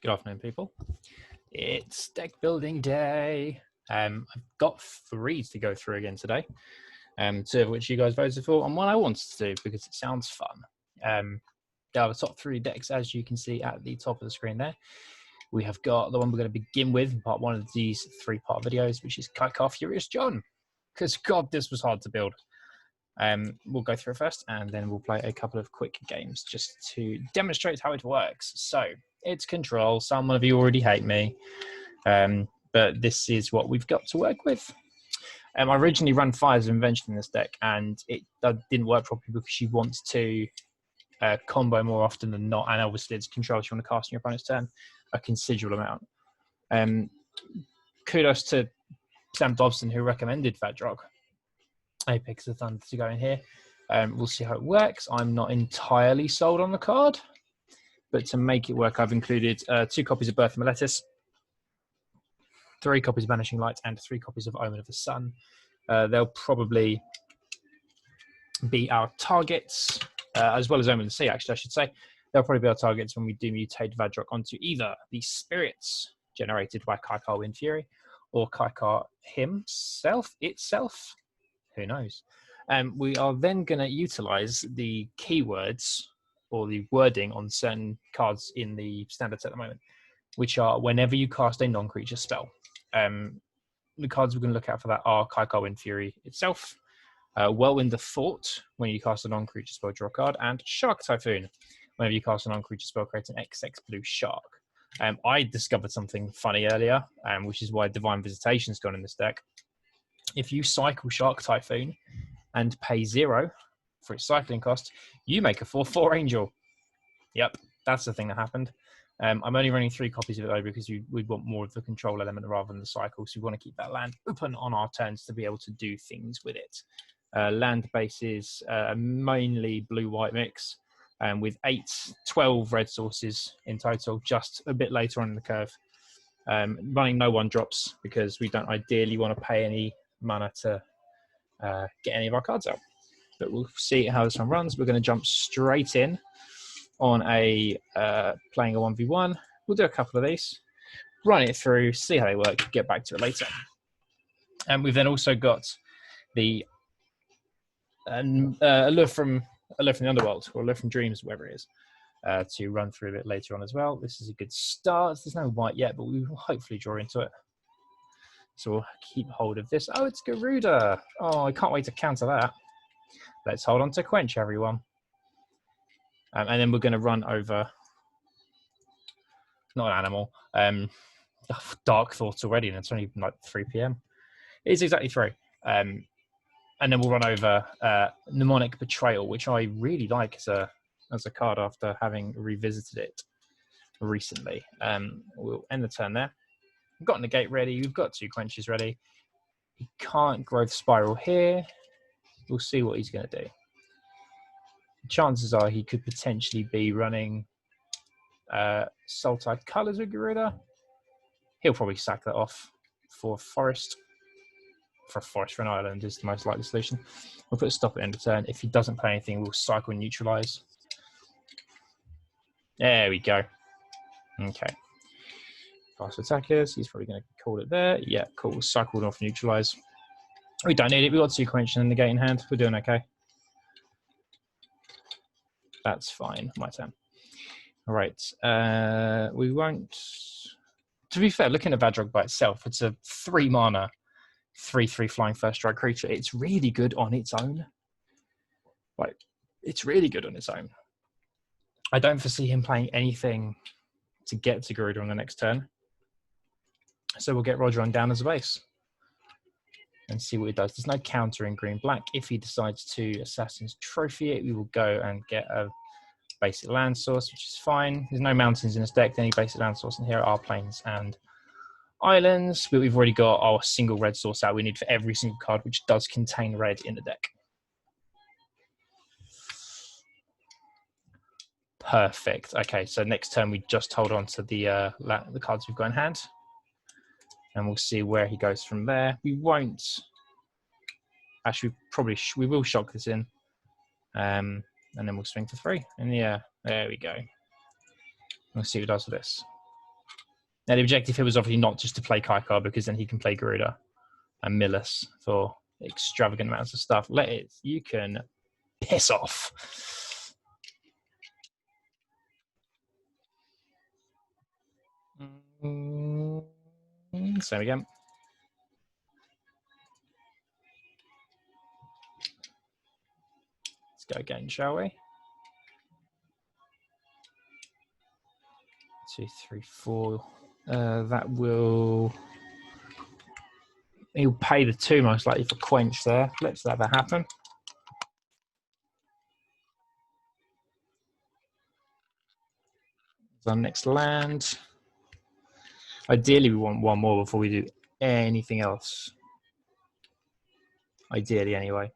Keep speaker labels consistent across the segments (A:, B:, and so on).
A: Good afternoon, people. It's deck building day. I've got 3 to go through again today, 2 of which you guys voted for, and one I wanted to do because it sounds fun. There are the top 3 decks, as you can see at the top of the screen there. We have got the one we're going to begin with in part 1 of these 3-part videos, which is Kykar Furious John. Because, God, this was hard to build. We'll go through it first, and then we'll play a couple of quick games just to demonstrate how it works. So, it's control. Some of you already hate me, but this is what we've got to work with. I originally ran Fires of Invention in this deck, and it didn't work properly because you want to combo more often than not, and obviously it's control, so you want to cast on your opponent's turn a considerable amount. Kudos to Sam Dobson, who recommended Vadrog. Apex of Thunder to go in here. We'll see how it works. I'm not entirely sold on the card, but to make it work, I've included 2 copies of Birth of Meletis, 3 copies of Banishing Light, and 3 copies of Omen of the Sun. They'll probably be our targets, as well as Omen of the Sea, actually, I should say. They'll probably be our targets when we do mutate Vadrog onto either the spirits generated by Kykar Wind Fury or Kykar itself. Who knows? We are then going to utilize the keywords or the wording on certain cards in the standard set at the moment, which are whenever you cast a non-creature spell. The cards we're going to look at for that are Kykar Wind Fury itself, Whirlwind the Fort, when you cast a non-creature spell, draw a card, and Shark Typhoon, whenever you cast a non-creature spell, create an XX blue shark. I discovered something funny earlier, which is why Divine Visitation's gone in this deck. If you cycle Shark Typhoon and pay 0 for its cycling cost, you make a 4/4 Angel. Yep, that's the thing that happened. I'm only running 3 copies of it though because we'd want more of the control element rather than the cycle, so we want to keep that land open on our turns to be able to do things with it. Land bases, mainly blue-white mix, with 12 red sources in total, just a bit later on in the curve. Running no 1-drops because we don't ideally want to pay any mana to get any of our cards out. But we'll see how this one runs. We're going to jump straight in on playing a 1v1. We'll do a couple of these, run it through, see how they work, get back to it later. And we've then also got the Allure from the Underworld, or Allure from Dreams, whatever it is, to run through a bit later on as well. This is a good start. There's no white yet, but we will hopefully draw into it. So we'll keep hold of this. Oh, it's Garuda. Oh, I can't wait to counter that. Let's hold on to Quench, everyone. And then we're going to run over, not an animal, Dark Thoughts already, and it's only like 3 p.m. It is exactly 3. And then we'll run over Mnemonic Betrayal, which I really like as a card after having revisited it recently. We'll end the turn there. We've got Negate ready. We've got 2 Quenches ready. He can't Growth Spiral here. We'll see what he's going to do. Chances are he could potentially be running Soul-Tide Colors with Garuda. He'll probably sack that off for Forest. For an island is the most likely solution. We'll put a stop at end of turn. If he doesn't play anything, we'll cycle and neutralize. There we go. Okay. Fast attackers. He's probably going to call it there. Yeah, cool. Cycle off, neutralize. We don't need it. We've got 2 Quench and Negate in hand. We're doing okay. That's fine. My turn. All right. We won't. To be fair, looking at Vadrog by itself, it's a 3 mana, 3/3 flying first strike creature. It's really good on its own. Like, it's really good on its own. I don't foresee him playing anything to get to Garuda on the next turn. So we'll get Roger on down as a base and see what he does. There's no counter in green-black. If he decides to Assassin's Trophy it, we will go and get a basic land source, which is fine. There's no mountains in this deck. The only basic land source in here are plains and islands, but we've already got our single red source out we need for every single card, which does contain red in the deck. Perfect. Okay, so next turn we just hold on to the cards we've got in hand, and we'll see where he goes from there. We won't. Actually, we will shock this in, and then we'll swing for 3. And yeah, there we go. We'll see what he does with this. Now, the objective here was obviously not just to play Kykar, because then he can play Garuda and mill us for extravagant amounts of stuff. Let it. You can piss off. Same again. Let's go again, shall we? 2, 3, 4. That will. He'll pay the 2 most likely for Quench there. Let's let that happen. Our next land. Ideally, we want 1 more before we do anything else. Ideally, anyway.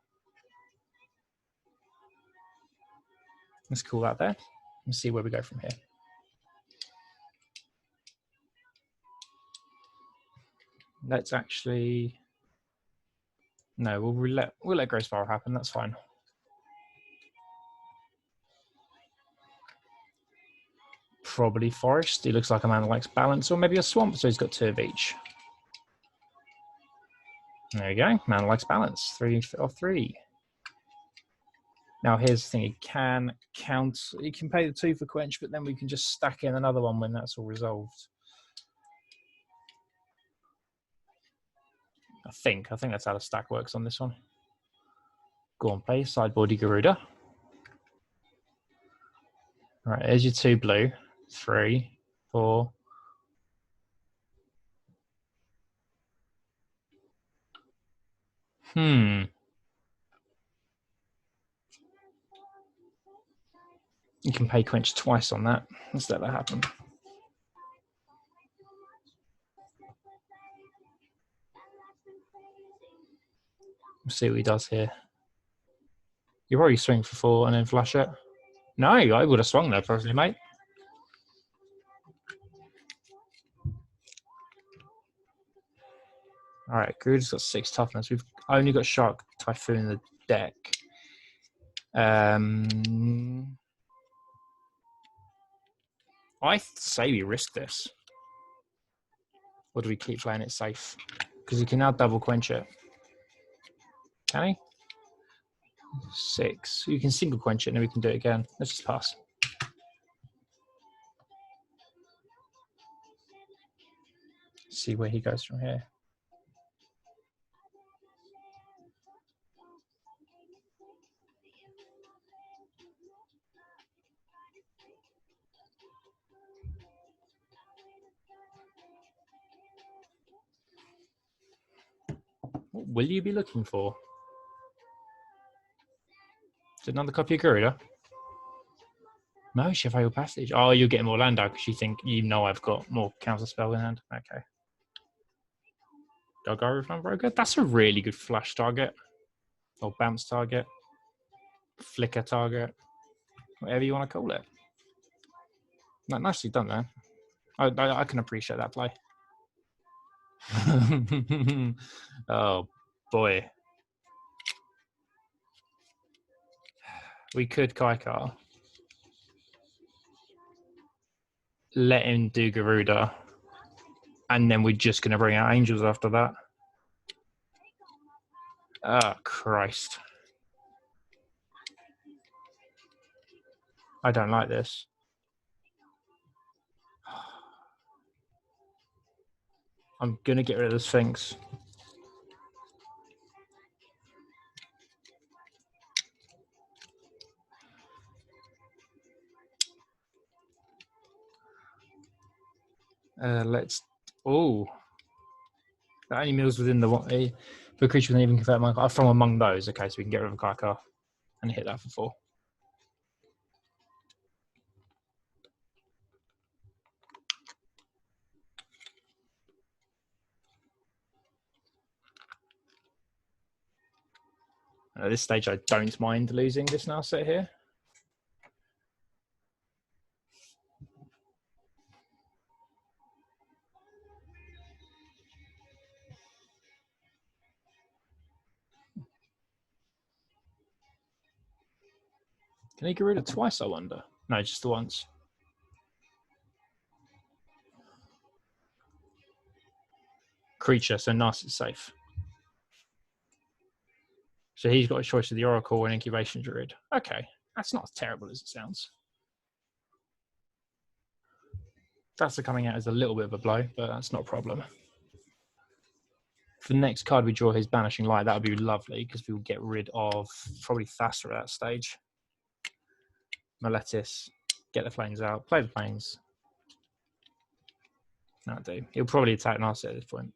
A: Let's call that there and see where we go from here. Let's actually. No, we'll let Grey Spiral happen. That's fine. Probably Forest. He looks like a man that likes balance, or maybe a Swamp, so he's got 2 of each. There you go. Man likes balance. 3 of 3. Now here's the thing: he can count. He can pay the 2 for Quench, but then we can just stack in another one when that's all resolved. I think that's how the stack works on this one. Go on, play sideboardy Garuda. All right, there's your 2 blue. 3, 4. You can pay Quench twice on that. Let's let that happen. We'll see what he does here. You probably swing for 4 and then flush it. No, I would have swung there personally, mate. All right, Garuda's got 6 toughness. We've only got Shark Typhoon in the deck. I say we risk this. Or do we keep playing it safe? Because he can now double Quench it. Can he? 6. You can single Quench it and then we can do it again. Let's just pass. See where he goes from here. What will you be looking for? Is it another copy of Garuda? No, Chevalier Passage. Oh, you're getting more land out because you know I've got more counter spell in hand. Okay. Golgari Fun Broker. That's a really good flash target. Or bounce target. Flicker target. Whatever you want to call it. No, nicely done there. I can appreciate that play. Oh boy. We could Kykar. Let him do Garuda. And then we're just going to bring out Angels after that. Oh, Christ. I don't like this. I'm going to get rid of the Sphinx. Let's. Oh. That only mills within the one. For a creature with an even convert marker. From among those. Okay, so we can get rid of a Kykar and hit that for 4. At this stage, I don't mind losing this now set here. Can he get rid of twice, I wonder? No, just the once. creature, so Narset's safe. So he's got a choice of the Oracle and Incubation Druid. Okay, that's not as terrible as it sounds. That's coming out as a little bit of a blow, but that's not a problem. For the next card we draw his Banishing Light, that would be lovely because we will get rid of probably Thassa at that stage. Meletis, get the Flames out, play the Flames. That'll do. He'll probably attack Narset at this point.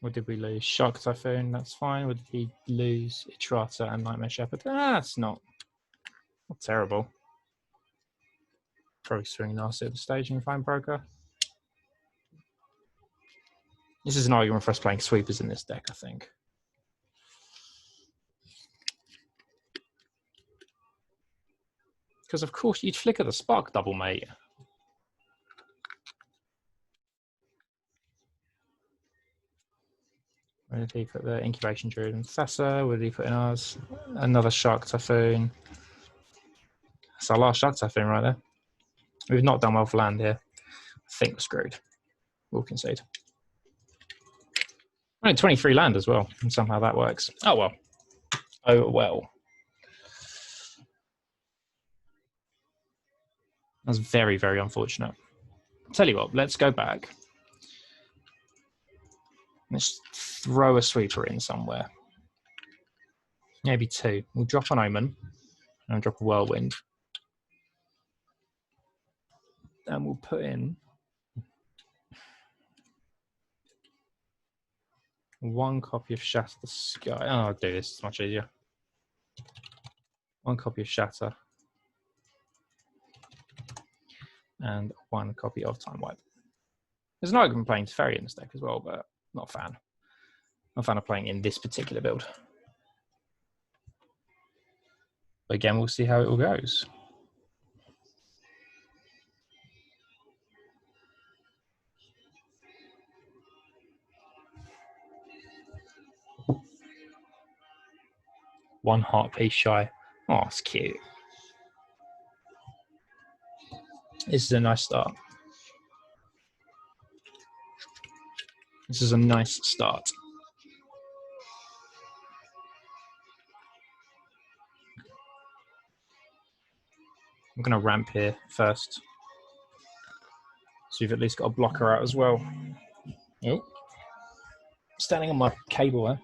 A: What did we lose? Shark Typhoon, that's fine. What did he lose? Itrata and Nightmare Shepherd. That's not terrible. Probably swing Narset at the staging Fine Broker. This is an argument for us playing sweepers in this deck, I think. Because of course you'd flicker the Spark double, mate. Where did he put the Incubation Druid and Thassa? Where did he put in ours? Another Shark Typhoon. That's our last Shark Typhoon right there. We've not done well for land here. I think we're screwed. We'll concede. Only 23 land as well, and somehow that works. Oh well. Oh well. That's very, very unfortunate. Tell you what, let's go back. Let's throw a sweeper in somewhere. Maybe two. We'll drop an Omen and drop a Whirlwind. And we'll put in one copy of Shatter the Sky. Oh, I'll do this. It's much easier. One copy of Shatter. And one copy of Time Wipe. There's an argument playing Teferi in this deck as well, but not a fan. Not a fan of playing in this particular build. But again, we'll see how it all goes. One heart piece shy. Oh, it's cute. This is a nice start. This is a nice start. I'm going to ramp here first. So you've at least got a blocker out as well. Oh. Standing on my cable, eh?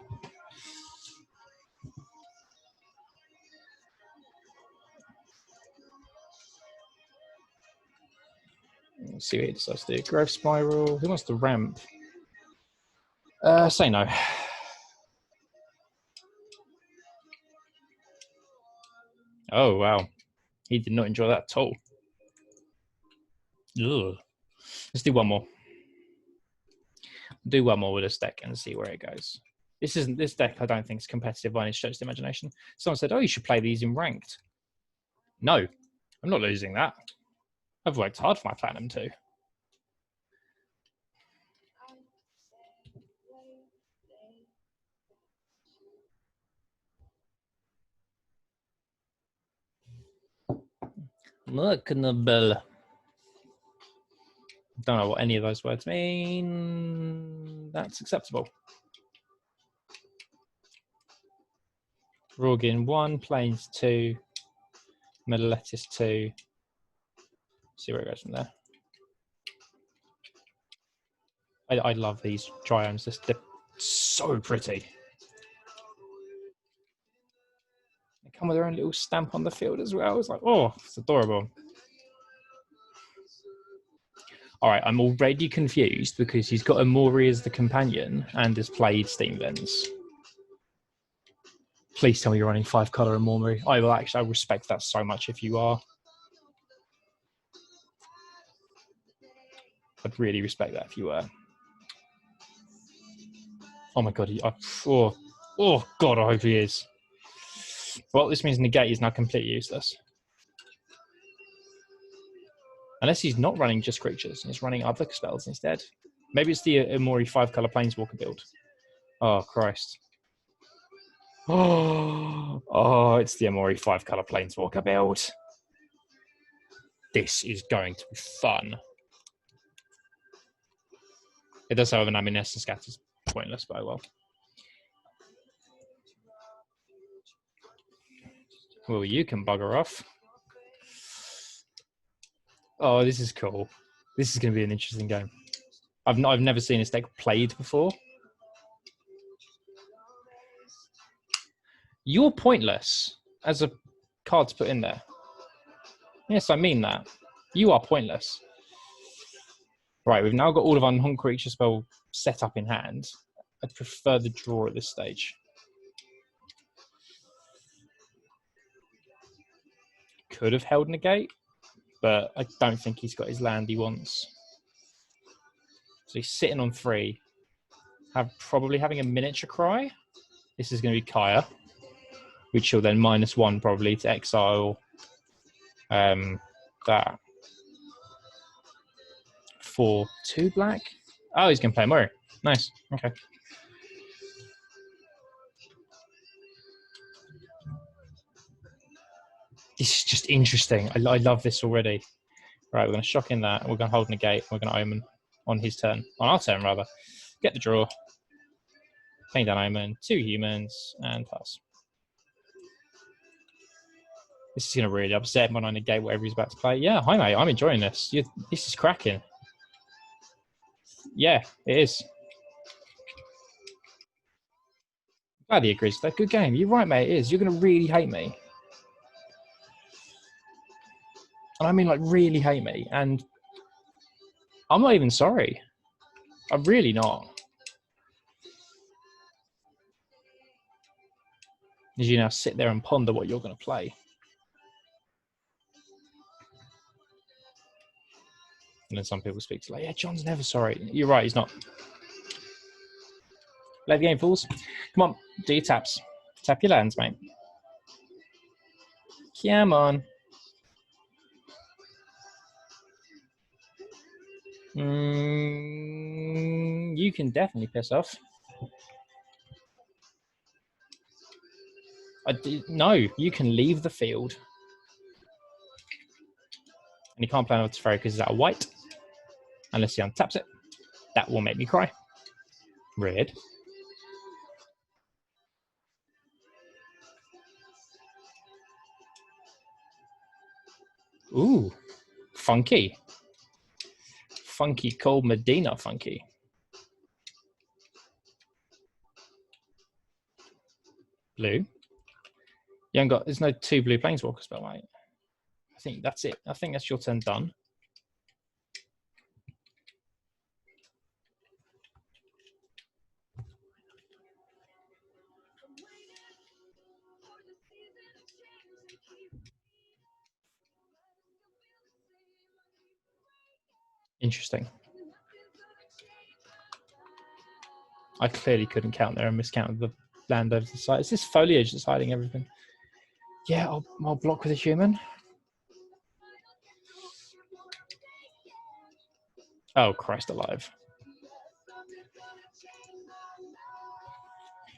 A: Let's see what he decides to do. Growth Spiral. Who wants to ramp? Say no. Oh, wow. He did not enjoy that at all. Ugh. Let's do one more. Do one more with this deck and see where it goes. This deck I don't think is competitive by any stretch of the imagination. Someone said, oh, you should play these in ranked. No, I'm not losing that. I've worked hard for my Platinum too. Mercanable. Don't know what any of those words mean. That's acceptable. Rorgin 1, Plains 2, Meletis 2. See where it goes from there. I love these triomes. They're so pretty. They come with their own little stamp on the field as well. It's like, oh, it's adorable. All right, I'm already confused because he's got Amori as the companion and has played Steam Vents. Please tell me you're running 5-color Amori. I respect that so much if you are. I'd really respect that if you were. Oh my god, oh god, I hope he is. Well, this means Negate is now completely useless. Unless he's not running just creatures, and he's running other spells instead. Maybe it's the Amori 5-color Planeswalker build. Oh, Christ. Oh, it's the Amori 5-color Planeswalker build. This is going to be fun. It does have an ammunition scatter's pointless, but well. Well, you can bugger off. Oh, this is cool. This is going to be an interesting game. I've never seen this deck played before. You're pointless as a card to put in there. Yes, I mean that. You are pointless. Right, we've now got all of our non-creature spell set up in hand. I'd prefer the draw at this stage. Could have held negate, but I don't think he's got his land he wants. So he's sitting on 3. Probably having a miniature cry. This is going to be Kykar, which will then -1 probably to exile that for 2 black. Oh, he's going to play Murray. Nice. Okay. This is just interesting. I love this already. Right, we're going to shock in that. We're going to hold negate. We're going to omen on his turn. On our turn, rather. Get the draw. Playing down omen. 2 humans. And pass. This is going to really upset him when I negate whatever he's about to play. Yeah, hi, mate. I'm enjoying this. This is cracking. Yeah, it is. Glad he agrees to that. Good game. You're right, mate. It is. You're going to really hate me. And I mean, like, really hate me. And I'm not even sorry. I'm really not. As you now sit there and ponder what you're going to play. And then some people speak to like, yeah, John's never sorry. You're right, he's not. Play the game, fools. Come on, do your taps. Tap your lands, mate. Come on. You can definitely piss off. No, you can leave the field. And you can't play another throw because it's out of white. Unless he untaps it. That will make me cry. Red. Ooh. Funky. Funky cold Medina funky. Blue. You haven't got, there's no 2 blue planeswalker spell, mate. I think that's it. I think that's your turn done. Interesting. I clearly couldn't count there and miscounted the land over the side. Is this foliage that's hiding everything? Yeah, I'll block with a human. Oh, Christ alive.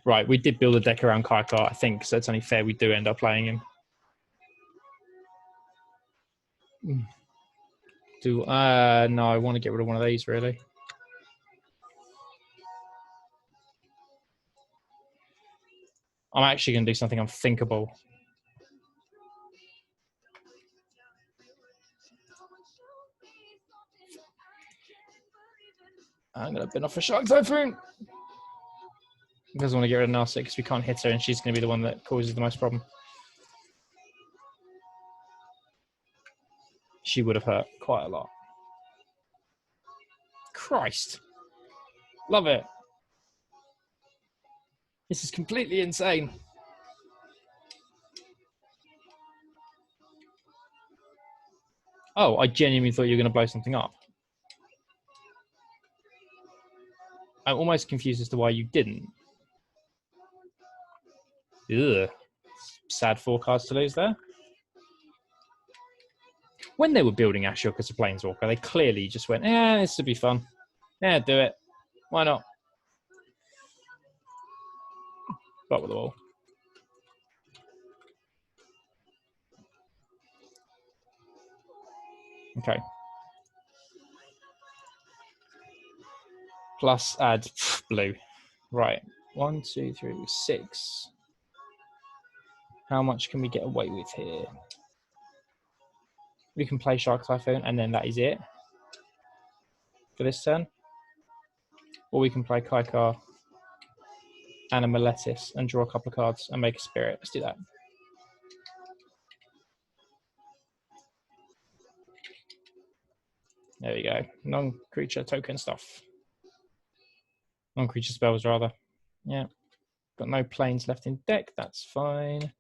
A: Right, we did build a deck around Kykar, I think, so it's only fair we do end up playing him. No, I want to get rid of one of these, really. I'm actually going to do something unthinkable. I'm going to bin off a Shark Typhoon. He doesn't want to get rid of Narset because we can't hit her and she's going to be the one that causes the most problem. She would have hurt quite a lot. Christ. Love it. This is completely insane. Oh, I genuinely thought you were going to blow something up. I'm almost confused as to why you didn't. Ugh. Sad 4 cards to lose there. When they were building Ashok as a Planeswalker, they clearly just went, this would be fun. Yeah, do it. Why not? But with the wall. Okay. Plus add blue. Right. 1, 2, 3, 6. How much can we get away with here? We can play Shark Typhoon, and then that is it for this turn. Or we can play Kykar and a Meletis and draw a couple of cards and make a spirit. Let's do that. There we go. Non-creature token stuff. Non-creature spells, rather. Yeah. Got no planes left in deck. That's fine.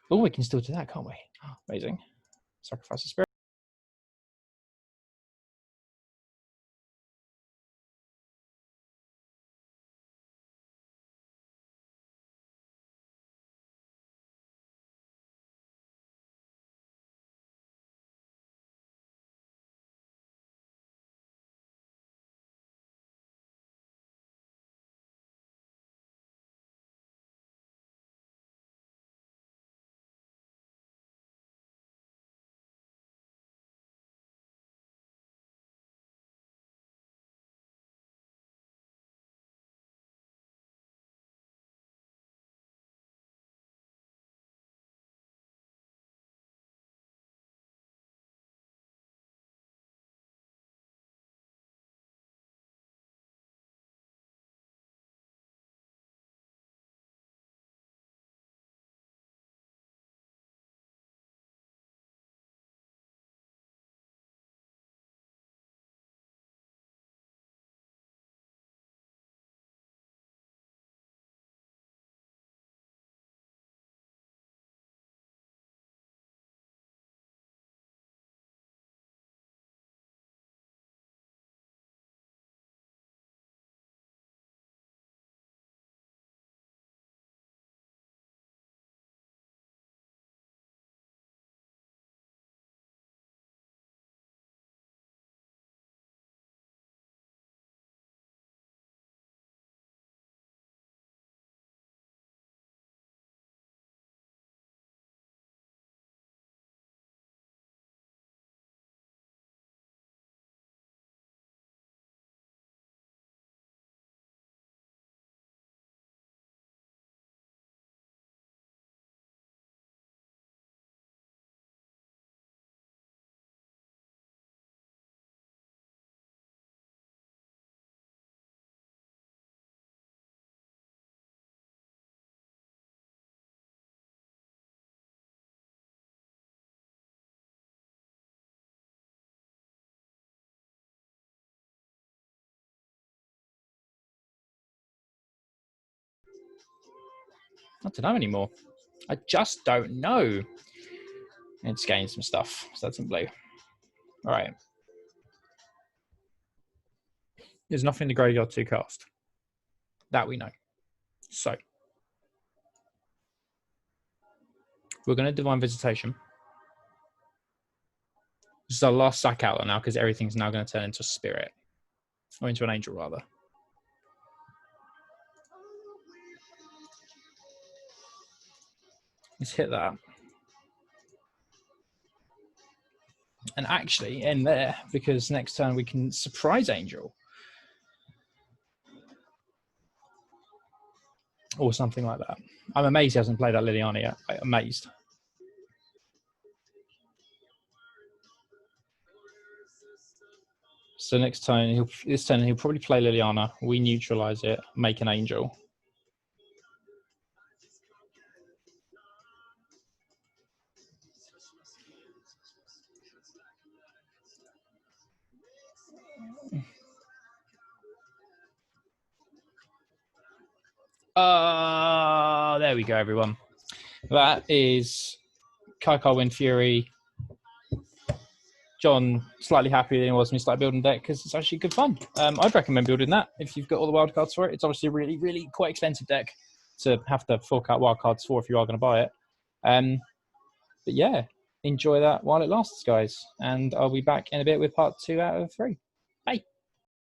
A: Oh, we can still do that, can't we? Oh, amazing. Sacrifice a spirit. I don't know anymore. I just don't know. It's getting some stuff. So that's in blue. All right. There's nothing in the graveyard to cast. That we know. So we're going to Divine Visitation. This is our last sack out now because everything's now going to turn into a spirit. Or into an angel, rather. Let's hit that. And actually end there, because next turn we can surprise angel. Or something like that. I'm amazed he hasn't played that Liliana yet. I'm amazed. So next turn, this turn he'll probably play Liliana. We neutralize it, make an angel. There we go, everyone. That is Kykar Wind Fury. John slightly happier than he was when he started building deck because it's actually good fun. I'd recommend building that if you've got all the wildcards for it. It's obviously a really, really quite expensive deck to have to fork out wildcards for if you are going to buy it. But yeah, enjoy that while it lasts, guys. And I'll be back in a bit with part 2 out of 3.